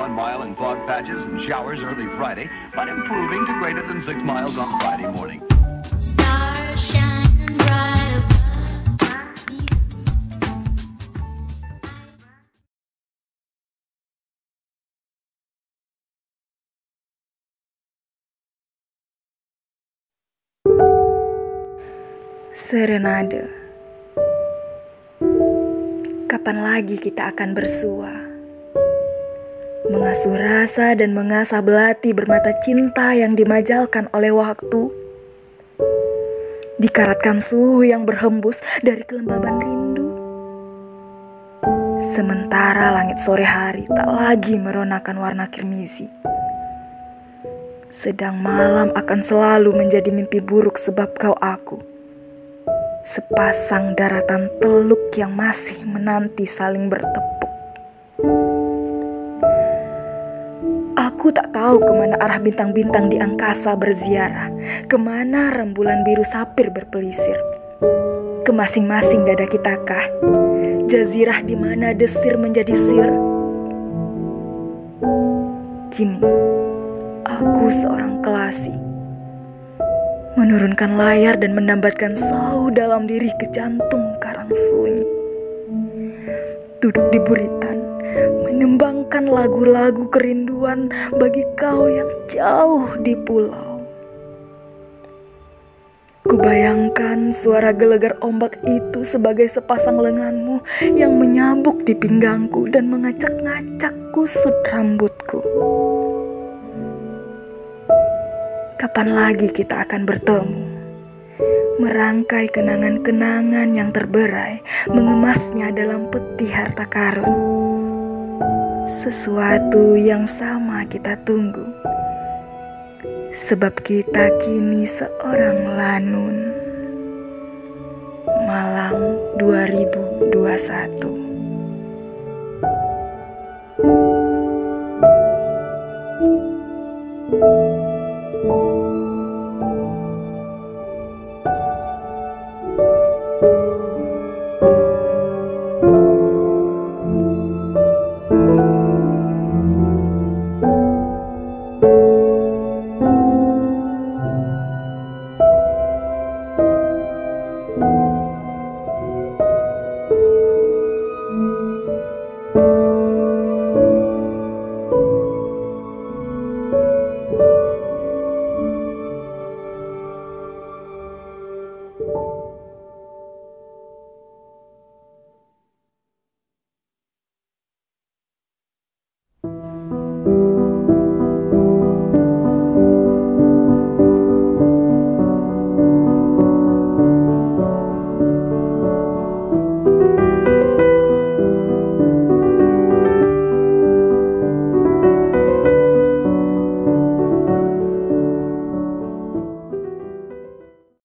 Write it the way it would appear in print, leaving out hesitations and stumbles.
1 mile in fog patches and showers early Friday, but improving to greater than 6 miles on Friday morning. Stars shining bright above me. Serenade. Kapan lagi kita akan bersua? Mengasuh rasa dan mengasah belati bermata cinta yang dimajalkan oleh waktu. Dikaratkan suhu yang berhembus dari kelembaban rindu. Sementara langit sore hari tak lagi meronakan warna kirmizi. Sedang malam akan selalu menjadi mimpi buruk sebab kau aku. Sepasang daratan teluk yang masih menanti saling bertepuk. Aku tak tahu kemana arah bintang-bintang di angkasa berziarah, kemana rembulan biru sapir berpelisir. Ke masing-masing dada kitakah, jazirah di mana desir menjadi sir. Kini, aku seorang kelasi. Menurunkan layar dan menambatkan sauh dalam diri ke jantung karang sunyi. Duduk di buritan, menyumbangkan lagu-lagu kerinduan bagi kau yang jauh di pulau. Kubayangkan suara gelegar ombak itu sebagai sepasang lenganmu yang menyabuk di pinggangku dan mengacak-ngacak kusut rambutku. Kapan lagi kita akan bertemu? Merangkai kenangan-kenangan yang terberai, mengemasnya dalam peti harta karun. Sesuatu yang sama kita tunggu, sebab kita kini seorang lanun. Malang 2021.